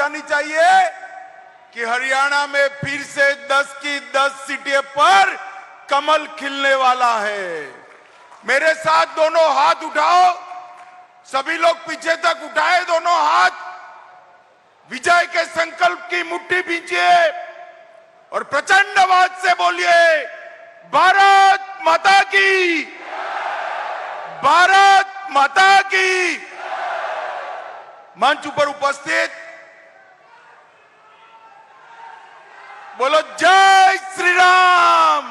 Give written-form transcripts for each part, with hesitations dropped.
आनी चाहिए कि हरियाणा में फिर से 10 की 10 सीटें पर कमल खिलने वाला है। मेरे साथ दोनों हाथ उठाओ, सभी लोग पीछे तक उठाए दोनों हाथ, विजय के संकल्प की मुट्ठी भींचिए और प्रचंड आवाज से बोलिए, भारत माता की, भारत माता की। मंच पर उपस्थित बोलो जय श्री राम।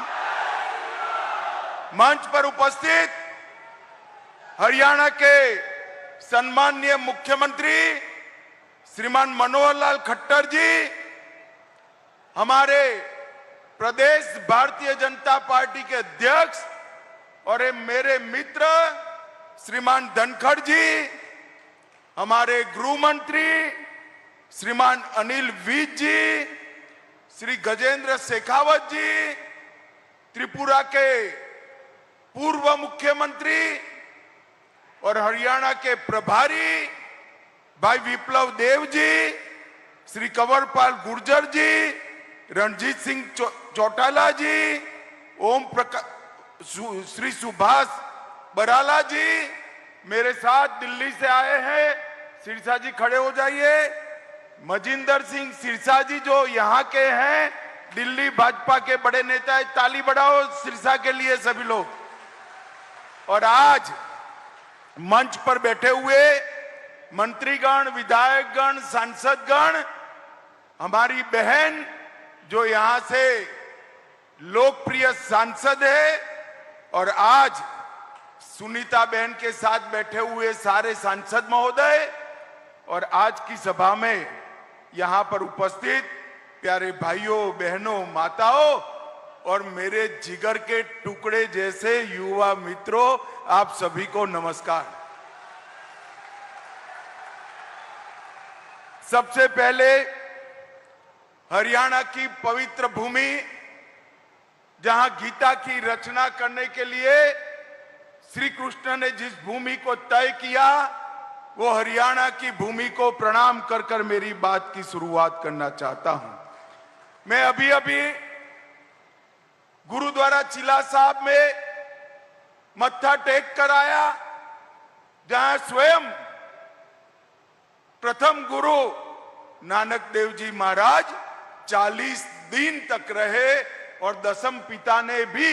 मंच पर उपस्थित हरियाणा के सम्माननीय मुख्यमंत्री श्रीमान मनोहर लाल खट्टर जी, हमारे प्रदेश भारतीय जनता पार्टी के अध्यक्ष और मेरे मित्र श्रीमान धनखड़ जी, हमारे गृह मंत्री श्रीमान अनिल विज जी, श्री गजेंद्र शेखावत जी, त्रिपुरा के पूर्व मुख्यमंत्री और हरियाणा के प्रभारी भाई विप्लव देव जी, श्री कंवरपाल गुर्जर जी, रणजीत सिंह चौटाला जी, ओम प्रकाश, श्री सुभाष बराला जी, मेरे साथ दिल्ली से आए हैं, सिरसा जी खड़े हो जाइए, मजिंदर सिंह सिरसा जी जो यहाँ के हैं, दिल्ली भाजपा के बड़े नेता है, ताली बढ़ाओ सिरसा के लिए सभी लोग। और आज मंच पर बैठे हुए मंत्रीगण, विधायकगण, सांसदगण, हमारी बहन जो यहां से लोकप्रिय सांसद है, और आज सुनीता बहन के साथ बैठे हुए सारे सांसद महोदय, और आज की सभा में यहां पर उपस्थित प्यारे भाइयों बहनों माताओं और मेरे जिगर के टुकड़े जैसे युवा मित्रों, आप सभी को नमस्कार। सबसे पहले हरियाणा की पवित्र भूमि, जहां गीता की रचना करने के लिए श्री कृष्ण ने जिस भूमि को तय किया, वो हरियाणा की भूमि को प्रणाम कर कर मेरी बात की शुरुआत करना चाहता हूं। मैं अभी अभी गुरुद्वारा चिला साहब में मत्था टेक कर आया, जहां स्वयं प्रथम गुरु नानक देव जी महाराज 40 दिन तक रहे, और दसम पिता ने भी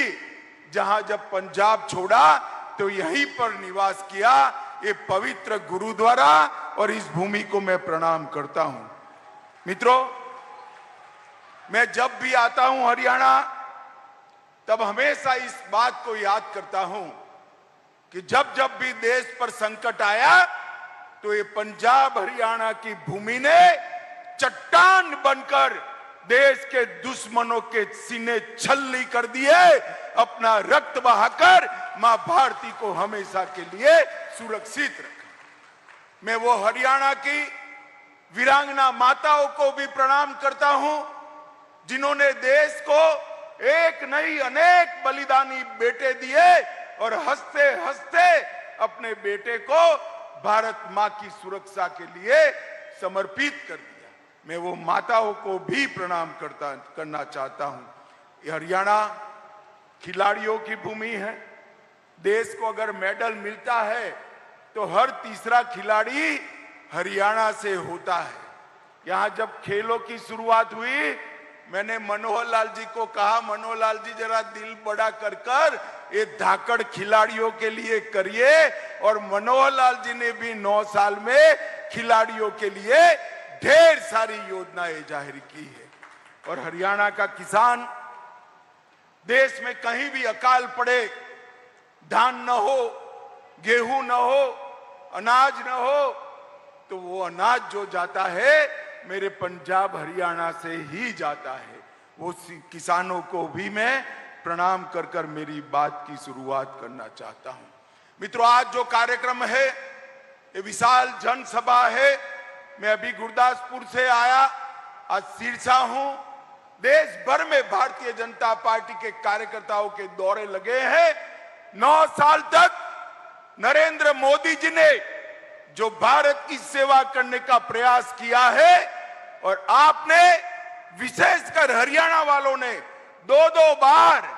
जहां जब पंजाब छोड़ा तो यहीं पर निवास किया। ये पवित्र गुरुद्वारा और इस भूमि को मैं प्रणाम करता हूं। मित्रों, मैं जब भी आता हूं हरियाणा, तब हमेशा इस बात को याद करता हूं कि जब जब भी देश पर संकट आया, तो ये पंजाब हरियाणा की भूमि ने चट्टान बनकर देश के दुश्मनों के सीने छल्ली कर दिए, अपना रक्त बहाकर मां भारती को हमेशा के लिए सुरक्षित रखा। मैं वो हरियाणा की वीरांगना माताओं को भी प्रणाम करता हूं, जिन्होंने देश को एक नहीं अनेक बलिदानी बेटे दिए और हंसते हंसते अपने बेटे को भारत मां की सुरक्षा के लिए समर्पित कर दिया। मैं वो माताओं को भी प्रणाम करना चाहता हूं। हरियाणा खिलाड़ियों की भूमि है। देश को अगर मेडल मिलता है तो हर तीसरा खिलाड़ी हरियाणा से होता है। यहां जब खेलों की शुरुआत हुई, मैंने मनोहर लाल जी को कहा, मनोहर लाल जी जरा दिल बड़ा कर कर ये धाकड़ खिलाड़ियों के लिए करिए, और मनोहर लाल जी ने भी 9 साल में खिलाड़ियों के लिए ढेर सारी योजनाएं जाहिर की है। और हरियाणा का किसान, देश में कहीं भी अकाल पड़े, धान न हो, गेहूं न हो, अनाज न हो, तो वो अनाज जो जाता है मेरे पंजाब हरियाणा से ही जाता है। वो किसानों को भी मैं प्रणाम कर कर मेरी बात की शुरुआत करना चाहता हूं। मित्रों, आज जो कार्यक्रम है, ये विशाल जनसभा है। मैं अभी गुरदासपुर से आया, आज सिरसा हूं। देश भर में भारतीय जनता पार्टी के कार्यकर्ताओं के दौरे लगे हैं। 9 साल तक नरेंद्र मोदी जी ने जो भारत की सेवा करने का प्रयास किया है, और आपने विशेषकर हरियाणा वालों ने दो दो बार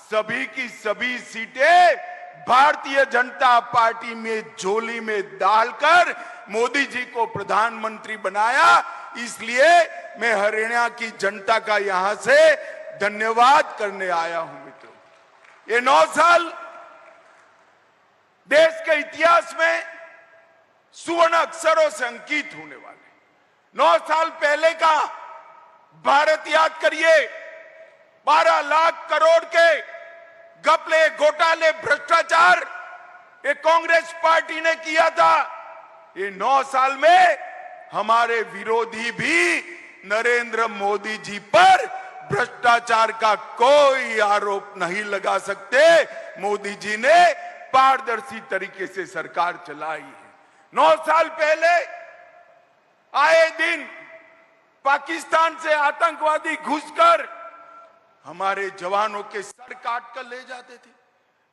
सभी की सभी सीटें भारतीय जनता पार्टी में झोली में डालकर मोदी जी को प्रधानमंत्री बनाया। इसलिए मैं हरियाणा की जनता का यहां से धन्यवाद करने आया हूं। मित्रों, ये 9 साल देश के इतिहास में सुवर्ण अक्षरों से अंकित होने वाले। 9 साल पहले का भारत याद करिए। 12 लाख करोड़ के घपले, घोटाले, भ्रष्टाचार ये कांग्रेस पार्टी ने किया था। ये 9 साल में हमारे विरोधी भी नरेंद्र मोदी जी पर भ्रष्टाचार का कोई आरोप नहीं लगा सकते। मोदी जी ने पारदर्शी तरीके से सरकार चलाई है। 9 साल पहले आए दिन पाकिस्तान से आतंकवादी घुसकर हमारे जवानों के सर काट कर ले जाते थे।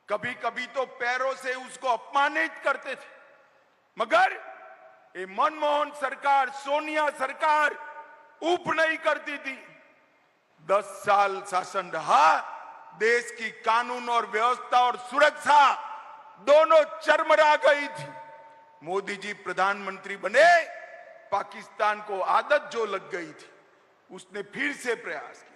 कभी कभी तो पैरों से उसको अपमानित करते थे। मगर ये मनमोहन सरकार, सोनिया सरकार ऊप नहीं करती थी। 10 साल शासन रहा। देश की कानून और व्यवस्था और सुरक्षा दोनों चरमरा गई थी। मोदी जी प्रधानमंत्री बने, पाकिस्तान को आदत जो लग गई थी उसने फिर से प्रयास किया।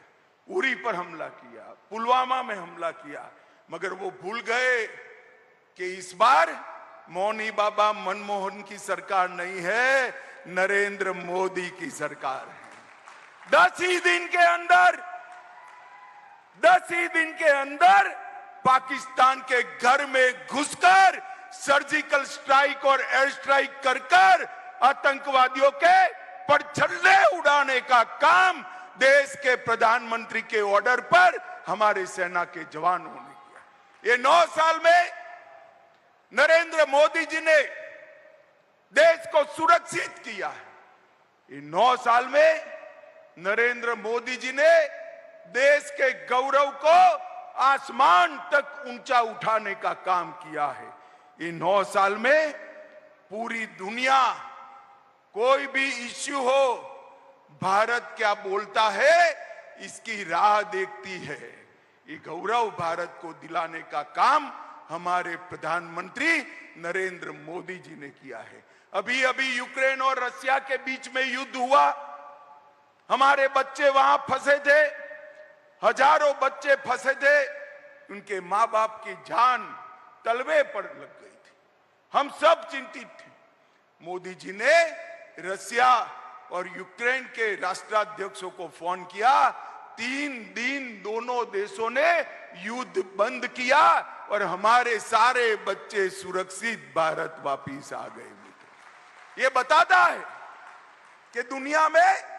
उरी पर हमला किया, पुलवामा में हमला किया, मगर वो भूल गए कि इस बार मौनी बाबा मनमोहन की सरकार नहीं है, नरेंद्र मोदी की सरकार है। 10 ही दिन के अंदर पाकिस्तान के घर में घुसकर सर्जिकल स्ट्राइक और एयर स्ट्राइक कर आतंकवादियों के परछल्ले उड़ाने का काम देश के प्रधानमंत्री के ऑर्डर पर हमारे सेना के जवानों ने किया। ये 9 साल में नरेंद्र मोदी जी ने देश को सुरक्षित किया है। ये 9 साल में नरेंद्र मोदी जी ने देश के गौरव को आसमान तक ऊंचा उठाने का काम किया है। ये 9 साल में पूरी दुनिया, कोई भी इश्यू हो, भारत क्या बोलता है इसकी राह देखती है। ये गौरव भारत को दिलाने का काम हमारे प्रधानमंत्री नरेंद्र मोदी जी ने किया है। अभी अभी यूक्रेन और रशिया के बीच में युद्ध हुआ। हमारे बच्चे वहां फंसे थे, हजारों बच्चे फंसे थे। उनके मां बाप की जान तलवे पर लग गई थी। हम सब चिंतित थे। मोदी जी ने रशिया और यूक्रेन के राष्ट्राध्यक्षों को फोन किया। 3 दिन दोनों देशों ने युद्ध बंद किया और हमारे सारे बच्चे सुरक्षित भारत वापिस आ गए। ये बताता है कि दुनिया में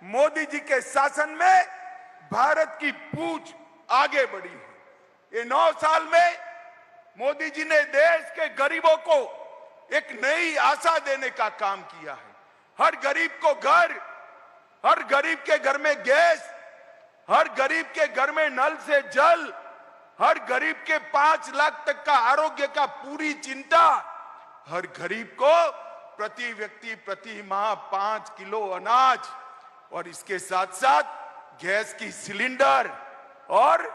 मोदी जी के शासन में भारत की पूंछ आगे बढ़ी है। ये 9 साल में मोदी जी ने देश के गरीबों को एक नई आशा देने का काम किया है। हर गरीब को घर, हर गरीब के घर में गैस, हर गरीब के घर में नल से जल, हर गरीब के 5 लाख तक का आरोग्य का पूरी चिंता, हर गरीब को प्रति व्यक्ति प्रति माह 5 किलो अनाज, और इसके साथ साथ गैस की सिलेंडर। और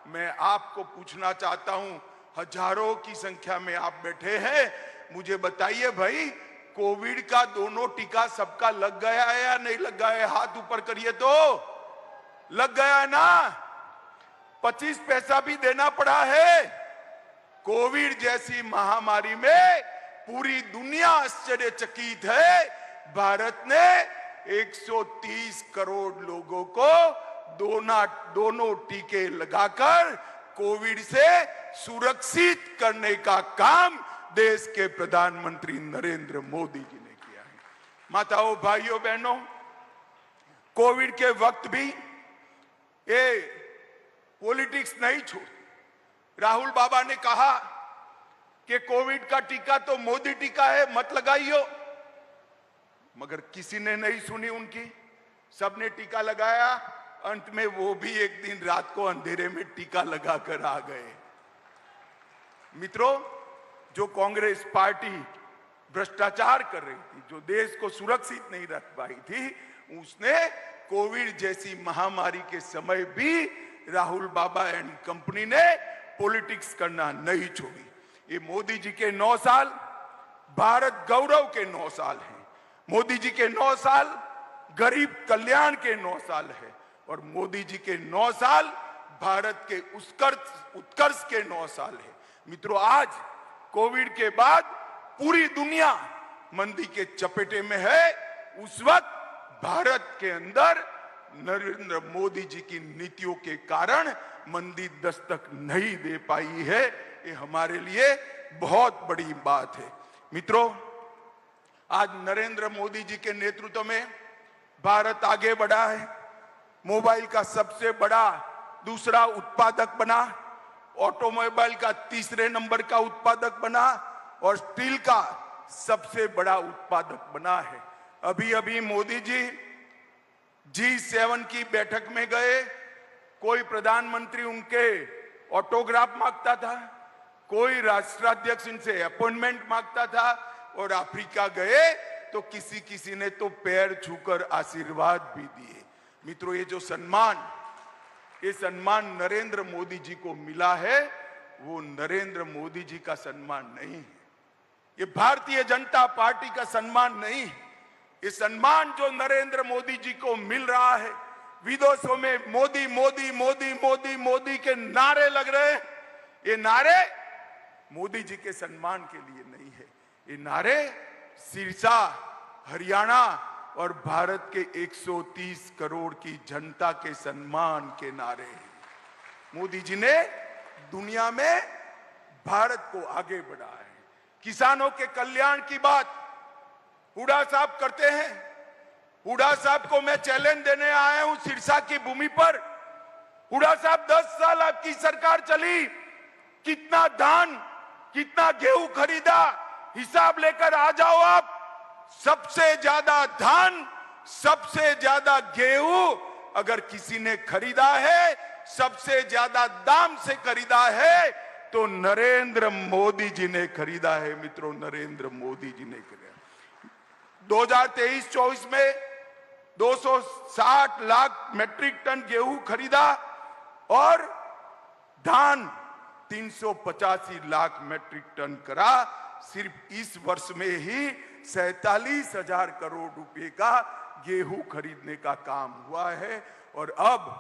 मैं आपको पूछना चाहता हूं, हजारों की संख्या में आप बैठे हैं, मुझे बताइए भाई, कोविड का दोनों टीका सबका लग गया है या नहीं लग गया है? हाथ ऊपर करिए तो। लग गया है ना? 25 पैसा भी देना पड़ा है। कोविड जैसी महामारी में पूरी दुनिया आश्चर्यचकित है। भारत ने 130 करोड़ लोगों को दोनों टीके लगाकर कोविड से सुरक्षित करने का काम देश के प्रधानमंत्री नरेंद्र मोदी जी ने किया है। माताओं, भाइयों, बहनों, कोविड के वक्त भी ये पॉलिटिक्स नहीं छोड़। राहुल बाबा ने कहा कि कोविड का टीका तो मोदी टीका है, मत लगाइयो, मगर किसी ने नहीं सुनी उनकी। सबने टीका लगाया। अंत में वो भी एक दिन रात को अंधेरे में टीका लगाकर आ गए। मित्रों, जो कांग्रेस पार्टी भ्रष्टाचार कर रही थी, जो देश को सुरक्षित नहीं रख पाई थी, उसने कोविड जैसी महामारी के समय भी राहुल बाबा एंड कंपनी ने पॉलिटिक्स करना नहीं छोड़ी। ये मोदी जी के 9 साल भारत गौरव के 9 साल हैं। मोदी जी के 9 साल गरीब कल्याण के 9 साल है और मोदी जी के 9 साल भारत के उत्कर्ष के 9 साल है। मित्रों, आज कोविड के बाद पूरी दुनिया मंदी के चपेटे में है। उस वक्त भारत के अंदर नरेंद्र मोदी जी की नीतियों के कारण मंदी दस्तक नहीं दे पाई है। ये हमारे लिए बहुत बड़ी बात है। मित्रों, आज नरेंद्र मोदी जी के नेतृत्व में भारत आगे बढ़ा है। मोबाइल का सबसे बड़ा दूसरा उत्पादक बना, ऑटोमोबाइल का तीसरे नंबर का उत्पादक बना और स्टील का सबसे बड़ा उत्पादक बना है। अभी अभी मोदी जी G7 की बैठक में गए, कोई प्रधानमंत्री उनके ऑटोग्राफ मांगता था, कोई राष्ट्राध्यक्ष इनसे अपॉइंटमेंट मांगता था और अफ्रीका गए तो किसी ने तो पैर छूकर आशीर्वाद भी दिए। मित्रों, ये सम्मान नरेंद्र मोदी जी को मिला है, वो नरेंद्र मोदी जी का सम्मान नहीं है, ये भारतीय जनता पार्टी का सम्मान नहीं है। ये सम्मान जो नरेंद्र मोदी जी को मिल रहा है, विदेशों में मोदी मोदी मोदी मोदी मोदी के नारे लग रहे हैं, ये नारे मोदी जी के सम्मान के लिए नहीं है, ये नारे सिरसा, हरियाणा और भारत के 130 करोड़ की जनता के सम्मान के नारे हैं। मोदी जी ने दुनिया में भारत को आगे बढ़ाया है। किसानों के कल्याण की बात हुड्डा साहब करते हैं। हुड्डा साहब को मैं चैलेंज देने आया हूं सिरसा की भूमि पर। हुड्डा साहब, 10 साल आपकी सरकार चली, कितना धान, कितना गेहूं खरीदा, हिसाब लेकर आ जाओ आप। सबसे ज्यादा धान, सबसे ज्यादा गेहूं अगर किसी ने खरीदा है, सबसे ज्यादा दाम से खरीदा है तो नरेंद्र मोदी जी ने खरीदा है। मित्रों, नरेंद्र मोदी जी ने खरीदा। 2023-24 में 260 लाख मैट्रिक टन गेहूं खरीदा और धान 385 लाख मैट्रिक टन करा। सिर्फ इस वर्ष में ही 47,000 करोड़ रुपए का गेहूं खरीदने का काम हुआ है और अब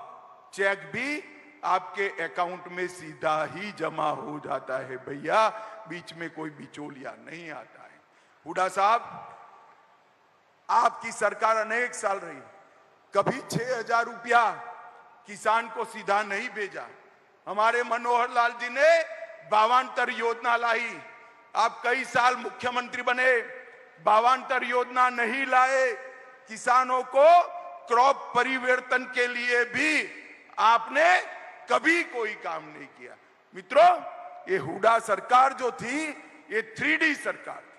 चेक भी आपके अकाउंट में सीधा ही जमा हो जाता है। भैया, बीच में कोई बिचौलिया नहीं आता है। हुड्डा साहब, आपकी सरकार अनेक साल रही, कभी 6,000 रुपया किसान को सीधा नहीं भेजा। हमारे मनोहर लाल जी ने 52 योजना लाई। आप कई साल मुख्यमंत्री बने, 52 योजना नहीं लाए। किसानों को क्रॉप परिवर्तन के लिए भी आपने कभी कोई काम नहीं किया। मित्रों, ये हुड्डा सरकार जो थी, ये 3D सरकार थी।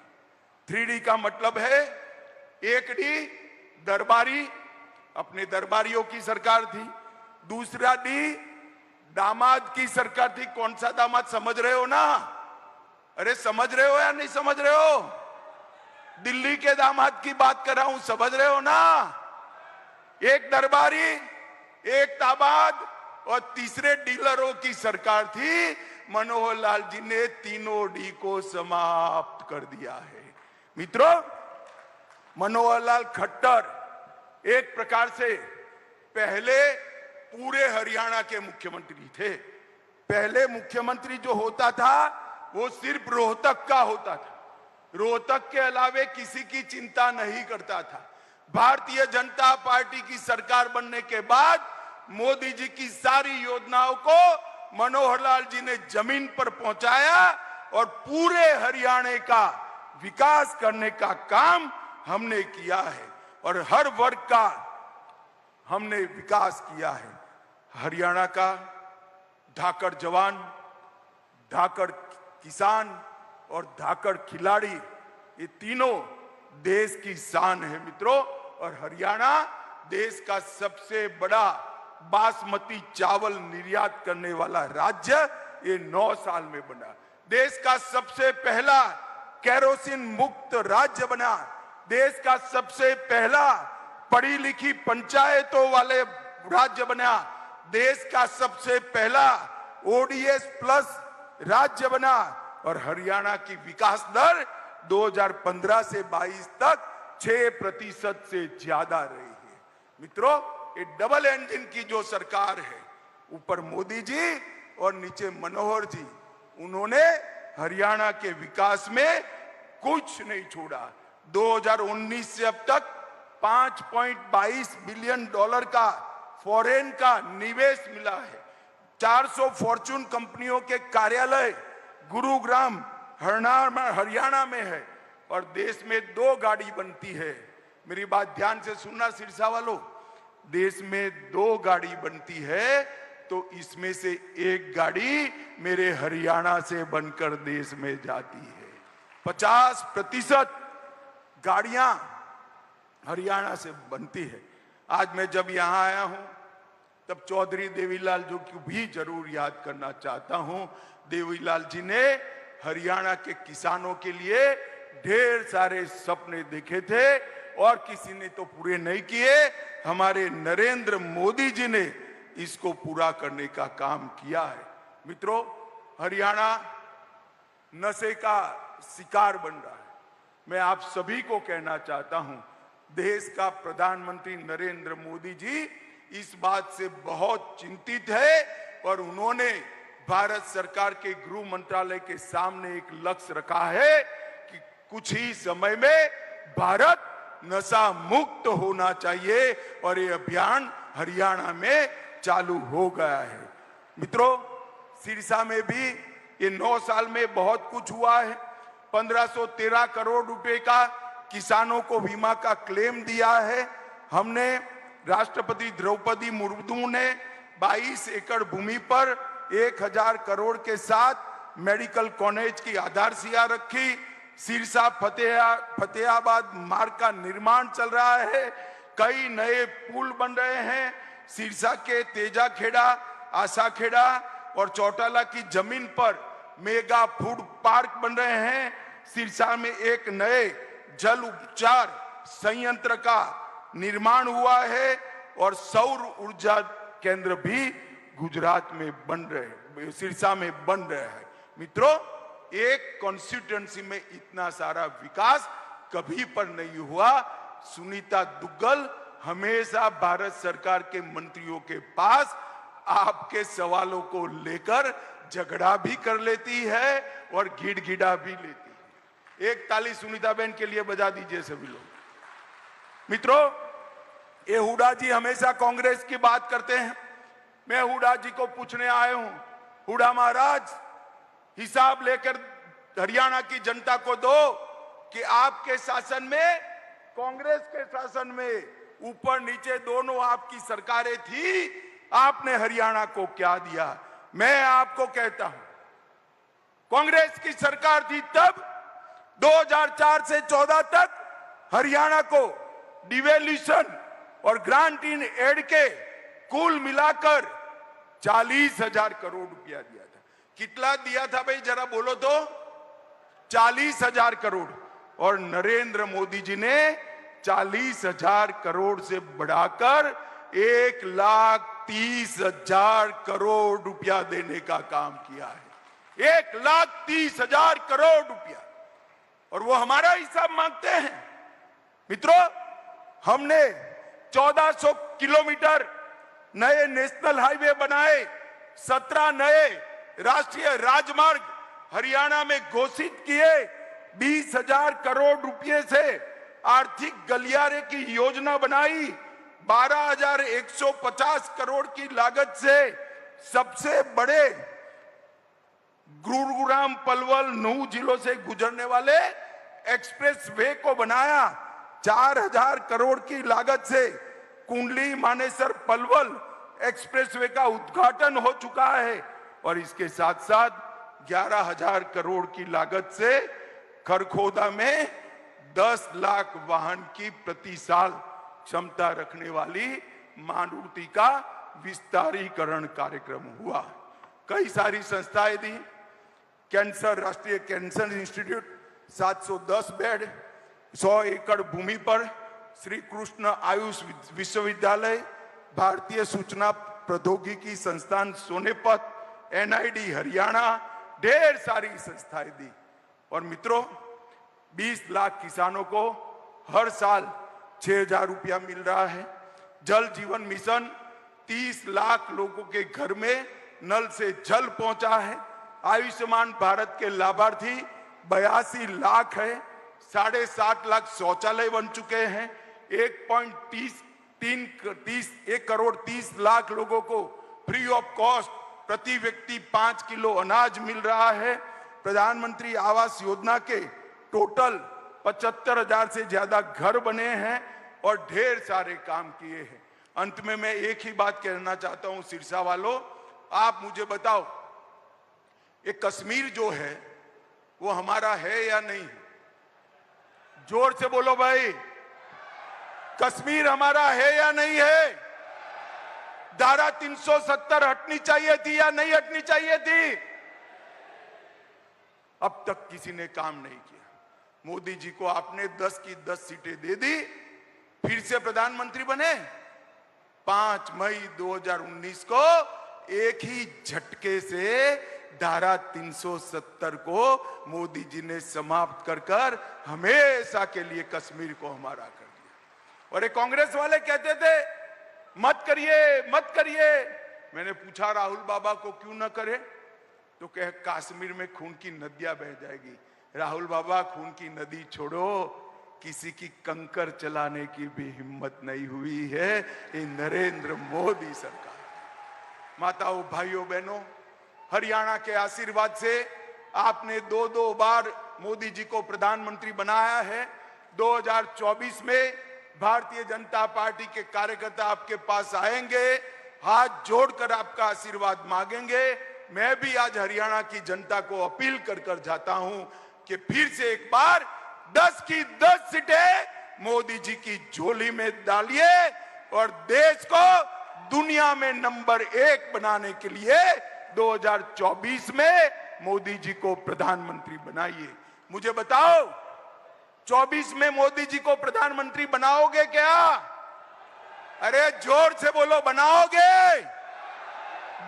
3D का मतलब है, 1D दरबारी, अपने दरबारियों की सरकार थी। दूसरा D दामाद की सरकार थी। कौन सा दामाद, समझ रहे हो ना? अरे समझ रहे हो या नहीं समझ रहे हो? दिल्ली के दामाद की बात कर रहा हूं, समझ रहे हो ना? एक दरबारी, एक दामाद और तीसरे डीलरों की सरकार थी। मनोहर लाल जी ने तीनों डी को समाप्त कर दिया है। मित्रों, मनोहर लाल खट्टर एक प्रकार से पहले पूरे हरियाणा के मुख्यमंत्री थे। पहले मुख्यमंत्री जो होता था वो सिर्फ रोहतक का होता था, रोहतक के अलावे किसी की चिंता नहीं करता था। भारतीय जनता पार्टी की सरकार बनने के बाद मोदी जी की सारी योजनाओं को मनोहर लाल जी ने जमीन पर पहुंचाया और पूरे हरियाणा का विकास करने का काम हमने किया है और हर वर्ग का हमने विकास किया है। हरियाणा का धाकड़ जवान, धाकड़ किसान और धाकड़ खिलाड़ी, ये तीनों देश की शान है मित्रों। और हरियाणा देश का सबसे बड़ा बासमती चावल निर्यात करने वाला राज्य ये 9 साल में बना। देश का सबसे पहला केरोसिन मुक्त राज्य बना, देश का सबसे पहला पढ़ी लिखी पंचायतों वाले राज्य बना, देश का सबसे पहला ओडीएस प्लस राज्य बना और हरियाणा की विकास दर 2015 से 22 तक 6% से ज्यादा रही है। मित्रों, ये डबल इंजन की जो सरकार है, ऊपर मोदी जी और नीचे मनोहर जी, उन्होंने हरियाणा के विकास में कुछ नहीं छोड़ा। 2019 से अब तक 5.22 बिलियन डॉलर का फॉरेन का निवेश मिला है। 400 फॉर्च्यून कंपनियों के कार्यालय गुरुग्राम हरियाणा में है और देश में 2 गाड़ी बनती है। मेरी बात ध्यान से सुनना सिरसा वालों, देश में 2 गाड़ी बनती है तो इसमें से 1 गाड़ी मेरे हरियाणा से बनकर देश में जाती है। 50% गाड़ियां हरियाणा से बनती है। आज मैं जब यहां आया हूं तब चौधरी देवीलाल जी को भी जरूर याद करना चाहता हूं। देवीलाल जी ने हरियाणा के किसानों के लिए ढेर सारे सपने देखे थे और किसी ने तो पूरे नहीं किए। हमारे नरेंद्र मोदी जी ने इसको पूरा करने का काम किया है। मित्रों, हरियाणा नशे का शिकार बन रहा है। मैं आप सभी को कहना चाहता हूं, देश का प्रधानमंत्री नरेंद्र मोदी जी इस बात से बहुत चिंतित है और उन्होंने भारत सरकार के गृह मंत्रालय के सामने एक लक्ष्य रखा है कि कुछ ही समय में भारत नशा मुक्त होना चाहिए और ये अभियान हरियाणा में चालू हो गया है। मित्रों, सिरसा में भी ये 9 साल में बहुत कुछ हुआ है। 1513 करोड़ रुपए का किसानों को बीमा का क्लेम दिया है हमने। राष्ट्रपति द्रौपदी मुर्मू ने 22 एकड़ भूमि पर 1000 करोड़ के साथ मेडिकल कॉलेज की आधारशिला रखी। सिरसा फतेहाबाद मार्ग का निर्माण चल रहा है। कई नए पुल बन रहे हैं। सिरसा के तेजाखेड़ा, आशाखेड़ा और चौटाला की जमीन पर मेगा फूड पार्क बन रहे हैं। सिरसा में एक नए जल उपचार संयंत्र का निर्माण हुआ है और सौर ऊर्जा केंद्र भी गुजरात में बन रहे, सिरसा में बन रहे हैं। मित्रों, एक कॉन्स्टिट्यूएंसी में इतना सारा विकास कभी पर नहीं हुआ। सुनीता दुग्गल हमेशा भारत सरकार के मंत्रियों के पास आपके सवालों को लेकर झगड़ा भी कर लेती है और गिड़गिड़ा भी लेती है। एक ताली सुनीता बहन के लिए बजा दीजिए सभी लोग। मित्रों, ये हुडा जी हमेशा कांग्रेस की बात करते हैं। मैं हुडा जी को पूछने आया हूं, हुडा महाराज, हिसाब लेकर हरियाणा की जनता को दो कि आपके शासन में, कांग्रेस के शासन में, ऊपर नीचे दोनों आपकी सरकारें थी, आपने हरियाणा को क्या दिया। मैं आपको कहता हूं, कांग्रेस की सरकार थी तब 2004 से 14 तक हरियाणा को डिवेल्यूशन और ग्रांट इन एड के कुल मिलाकर 40,000 करोड़ रुपया दिया था। कितना दिया था भाई, जरा बोलो तो? 40,000 करोड़। और नरेंद्र मोदी जी ने 40,000 करोड़ से बढ़ाकर 1,30,000 करोड़ रुपया देने का काम किया है। 1,30,000 करोड़ रुपया, और वो हमारा हिसाब मांगते हैं। मित्रों, हमने 1400 किलोमीटर नए नेशनल हाईवे बनाए, 17 नए राष्ट्रीय राजमार्ग हरियाणा में घोषित किए, 20,000 करोड़ रुपए से आर्थिक गलियारे की योजना बनाई, 12,150 करोड़ की लागत से सबसे बड़े गुरुग्राम पलवल नूह जिलों से गुजरने वाले एक्सप्रेस वे को बनाया। 4,000 करोड़ की लागत से कुंडली मानेसर पलवल एक्सप्रेसवे का उद्घाटन हो चुका है और इसके साथ साथ 11,000 करोड़ की लागत से खरखोदा में 10 लाख वाहन की प्रति साल क्षमता रखने वाली मारुति का विस्तारीकरण कार्यक्रम हुआ। कई सारी संस्थाएं दी, कैंसर, राष्ट्रीय कैंसर इंस्टीट्यूट, 710 बेड, 100 एकड़ भूमि पर श्री कृष्ण आयुष विश्वविद्यालय, भारतीय सूचना प्रौद्योगिकी संस्थान सोनेपत, एनआईडी हरियाणा, ढेर सारी संस्थाएं दी। और मित्रों, 20 लाख किसानों को हर साल 6,000 रुपया मिल रहा है। जल जीवन मिशन 30 लाख लोगों के घर में नल से जल पहुंचा है। आयुष्मान भारत के लाभार्थी 82 लाख है। 7.5 लाख शौचालय बन चुके हैं। 1 करोड़ 30 लाख लोगों को फ्री ऑफ कॉस्ट प्रति व्यक्ति 5 किलो अनाज मिल रहा है। प्रधानमंत्री आवास योजना के टोटल 75,000 से ज्यादा घर बने हैं और ढेर सारे काम किए हैं। अंत में मैं एक ही बात कहना चाहता हूं, सिरसा वालों, आप मुझे बताओ, ये कश्मीर जो है वो हमारा है या नहीं? जोर से बोलो भाई, कश्मीर हमारा है या नहीं है? धारा 370 हटनी चाहिए थी या नहीं हटनी चाहिए थी? अब तक किसी ने काम नहीं किया। मोदी जी को आपने 10 की 10 सीटें दे दी, फिर से प्रधानमंत्री बने। 5 मई 2019 को एक ही झटके से धारा 370 को मोदी जी ने समाप्त कर हमेशा के लिए कश्मीर को हमारा कर दिया। और ये कांग्रेस वाले कहते थे मत करिए मत करिए। मैंने पूछा राहुल बाबा को क्यों न करे, तो कहे कश्मीर में खून की नदियां बह जाएगी। राहुल बाबा, खून की नदी छोड़ो, किसी की कंकर चलाने की भी हिम्मत नहीं हुई है ये नरेंद्र मोदी सरकार। माताओं, भाइयों, बहनों, हरियाणा के आशीर्वाद से आपने 2 बार मोदी जी को प्रधानमंत्री बनाया है। 2024 में भारतीय जनता पार्टी के कार्यकर्ता आपके पास आएंगे, हाथ जोड़कर आपका आशीर्वाद मांगेंगे। मैं भी आज हरियाणा की जनता को अपील कर जाता हूं कि फिर से एक बार 10 की 10 सीटें मोदी जी की झोली में डालिए और देश को दुनिया में नंबर 1 बनाने के लिए 2024 में मोदी जी को प्रधानमंत्री बनाइए। मुझे बताओ, 24 में मोदी जी को प्रधानमंत्री बनाओगे क्या? अरे जोर से बोलो, बनाओगे?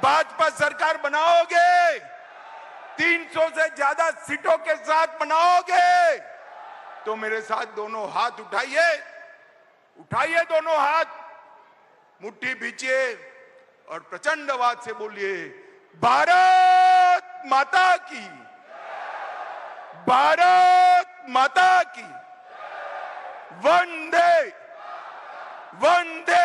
भाजपा सरकार बनाओगे? 300 से ज्यादा सीटों के साथ बनाओगे? तो मेरे साथ दोनों हाथ उठाइए, उठाइए दोनों हाथ, मुट्ठी भींचिए और प्रचंड आवाज से बोलिए, भारत माता की, भारत माता की, वंदे वंदे